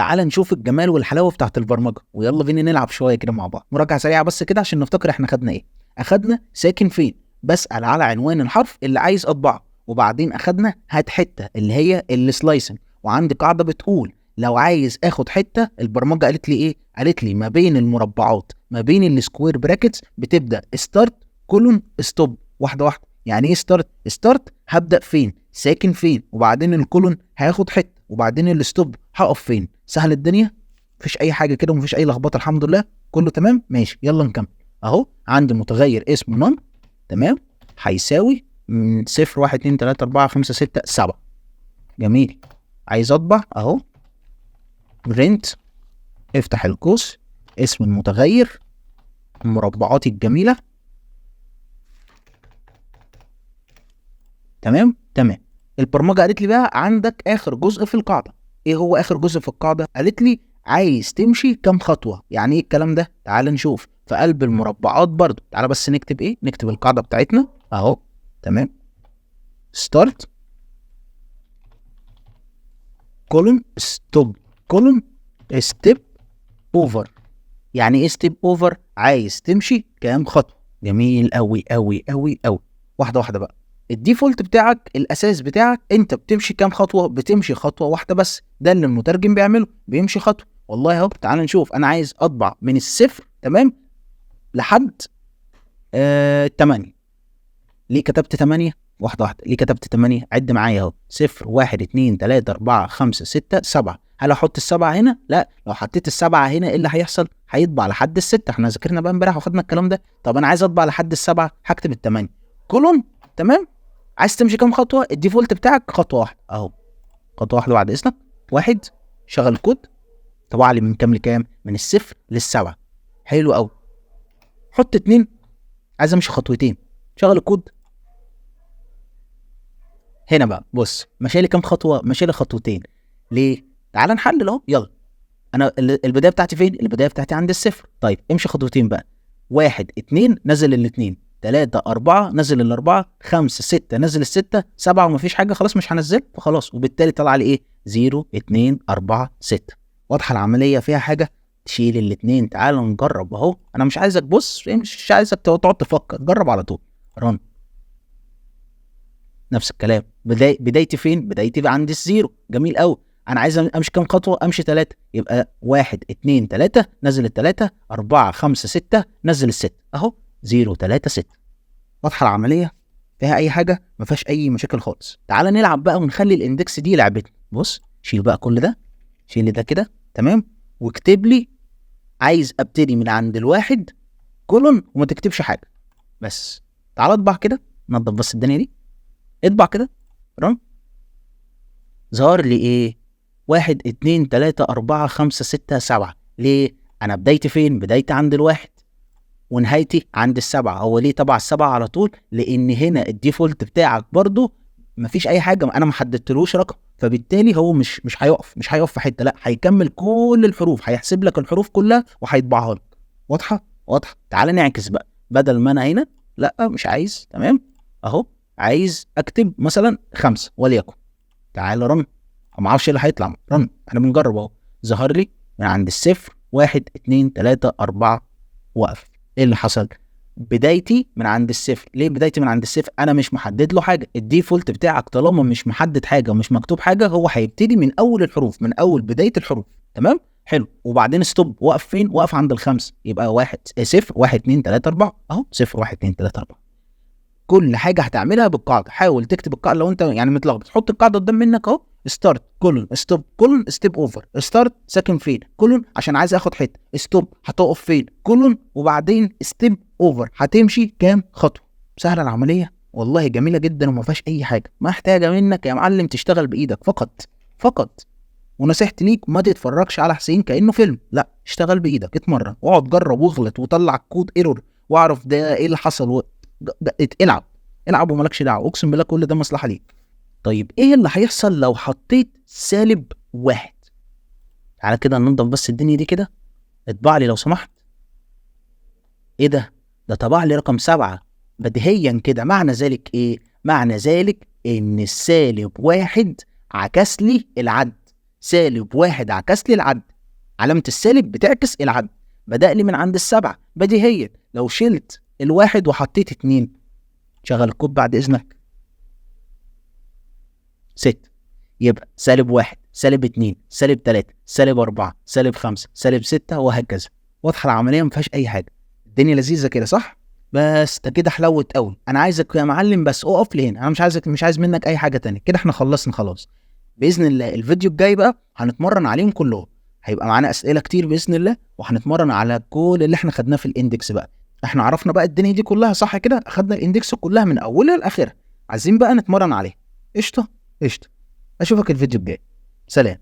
تعال نشوف الجمال والحلاوه بتاعت البرمجه، ويلا بينا نلعب شويه كده مع بعض. مراجعه سريعه بس كده عشان نفتكر احنا خدنا ايه. اخدنا ساكن فين، بسال على عنوان الحرف اللي عايز اطبعه، وبعدين اخدنا هات حته اللي هي السلايسنج، وعندي قاعده بتقول لو عايز اخد حته، البرمجه قالت لي ايه؟ قالت لي ما بين المربعات ما بين السكوير براكتس بتبدا ستارت كولون ستوب. واحده واحده. يعني ايه ستارت؟ ستارت هبدا فين، ساكن فين، وبعدين الكولون هاخد حته، وبعدين الستوب هقف فين. سهل الدنيا، مفيش اي حاجه كده ومفيش اي لخبطه، الحمد لله كله تمام. ماشي يلا نكمل. اهو عندي متغير اسمه نون، تمام، هيساوي 0 1 2 3 4 5 6 7. جميل. عايز اطبع اهو برنت، افتح القوس، اسم المتغير، المربعات الجميله، تمام. البرمجه قالت لي بقى عندك اخر جزء في القاعده. ايه هو اخر جزء في القاعده؟ قالت لي عايز تمشي كام خطوه. يعني ايه الكلام ده؟ تعال نشوف في قلب المربعات برضو. تعال بس نكتب ايه، نكتب القاعده بتاعتنا اهو، تمام. ستارت كولون ستوب كولون ستيب اوفر. يعني ايه ستيب اوفر؟ عايز تمشي كام خطوه. جميل قوي قوي قوي قوي. واحده واحده بقى. الديفولت بتاعك، الاساس بتاعك، انت بتمشي كام خطوه؟ بتمشي خطوه واحده بس. ده اللي المترجم بيعمله، بيمشي خطوه. والله اهو تعال نشوف. انا عايز اطبع من الصفر، تمام، لحد 8. ليه كتبت 8؟ واحده واحده. ليه كتبت 8؟ عد معايا اهو، 0 1 2 3 4 5 6 7. هل احط السبعه هنا؟ لا. لو حطيت السبعه هنا ايه اللي هيحصل؟ هيطبع لحد الستة. احنا ذاكرنا بقى امبارح وخدنا الكلام ده. طب انا عايز اطبع لحد السبعه، هكتب ال8 كولون، تمام. عايز تمشي كام خطوه؟ الديفولت بتاعك خطوه واحده اهو، خطوه واحده بعد اذنك. واحد، شغل الكود، طبع لي من كام لكام؟ من الصفر للسبعه. حلو قوي. حط 2، عايز امشي خطوتين، شغل الكود. هنا بقى بص، مشالي كام خطوه؟ مشالي خطوتين. ليه؟ تعال نحلل اهو، يلا. انا البدايه بتاعتي فين؟ البدايه بتاعتي عند الصفر. طيب امشي خطوتين بقى. 1 2 نزل ال2، 3 4 نزل ال4، 5 6 نزل ال6، 7 ومفيش حاجه، خلاص مش هنزل فخلاص. وبالتالي طلع لي ايه؟ 0 2 4 6. واضحه العمليه؟ فيها حاجه؟ تشيل ال2. تعال نجرب اهو. انا مش عايزك بص، مش عايزك تقعد تفكر، جرب على طول. رن. نفس الكلام. بدايتي فين؟ بدايتي عند الزيرو. جميل قوي. انا عايز امشي كام خطوه؟ امشي 3. يبقى 1 2 3 نزل ال3، 4 5 6 نزل ال6 اهو، 0 3 6. واضحه العمليه؟ فيها اي حاجه؟ ما فيهاش اي مشاكل خالص. تعال نلعب بقى ونخلي الاندكس دي لعبتنا. بص، شيل بقى كل ده، شيل ده كده، تمام، واكتب لي عايز ابتدي من عند الواحد كولون، وما تكتبش حاجه بس. تعال اطبع كده، نظف بس الدنيا دي، اطبع كده. رن. ظهر لي ايه؟ 1 2 3 4 5 6 7. ليه؟ انا بدايتي فين؟ بدايتي عند الواحد ونهايتي عند السبعة. هو ليه طبع السبعة على طول؟ لان هنا الديفولت بتاعك برضو مفيش اي حاجة، انا ما حددتلوش رقم، فبالتالي هو مش هيقف في حتة، لا هيكمل كل الحروف، هيحسب لك الحروف كلها وهيطبعها لك. واضحة؟ تعال نعكس بقى. بدل ما انا هنا، لا مش عايز، تمام، اهو عايز اكتب مثلا 5 وليكن. تعال رن. ما اعرفش ايه اللي هيطلع. رن. انا بنجرب اهو. ظهر لي من عند الصفر 1 2 3 4 وقف. ايه اللي حصل؟ بدايتي من عند الصفر. ليه بدايتي من عند الصفر؟ انا مش محدد له حاجه. الديفولت بتاعك طالما مش محدد حاجه ومش مكتوب حاجه، هو هيبتدي من اول الحروف، من اول بدايه الحروف، تمام. حلو. وبعدين ستوب، وقف فين؟ وقف عند ال5. يبقى 0 1 2 3 4 اهو، 0 1 2 3 4. كل حاجه هتعملها بالقاعده. حاول تكتب القاعده لو انت يعني متلخبط، حط القاعده قدام منك اهو. ستارت كولون ستوب كولون ستيب اوفر. ستارت ساكن فين، كولون عشان عايز اخد حته. ستوب هتقف فين، كولون، وبعدين ستيب اوفر هتمشي كام خطوه. سهله العمليه والله، جميله جدا وما فيهاش اي حاجه. محتاجه منك يا معلم تشتغل بايدك فقط. ونصيحتي ليك ما تتفرجش على حسين كانه فيلم، لا اشتغل بايدك، اتمرن واقعد جرب واغلط وطلع الكود ايرور واعرف ده ايه اللي حصل العب ومالكش دعوه. اقسم بالله كل ده مصلحه ليك. طيب ايه اللي هيحصل لو حطيت -1؟ تعالى كده ننضف بس الدنيا دي كده. اطبع لي لو سمحت. ايه ده طبع لي رقم 7 بديهيا كده. معنى ذلك ايه؟ معنى ذلك ان -1 عكس لي العد. -1 عكس لي العد، علامة السالب بتعكس العد. بدأ لي من عند ال7 بديهيا، لو شلت ال1 وحطيت 2، شغل الكود بعد إذنك. 6 يبقى -1 -2 -3 -4 -5 -6 وهكذا. واضحة العملية مفيهاش أي حاجة، الدنيا لذيذة كده صح؟ بس ده كده حلوت قوي. أنا عايزك يا معلم بس أقف لي هنا، أنا مش عايز منك أي حاجة تانية كده، إحنا خلصنا خلاص. بإذن الله الفيديو الجاي بقى هنتمرن عليهم كلهم، هيبقى معانا أسئلة كتير بإذن الله، وهنتمرن على كل اللي إحنا خدناه في الإندكس بقى. إحنا عرفنا بقى الدنيا دي كلها صح كده، أخدنا الإندكس كلها من أولها لآخرها، عايزين بقى نتمرن عليه. قشطة قشطة. أشوفك الفيديو الجاي، سلام.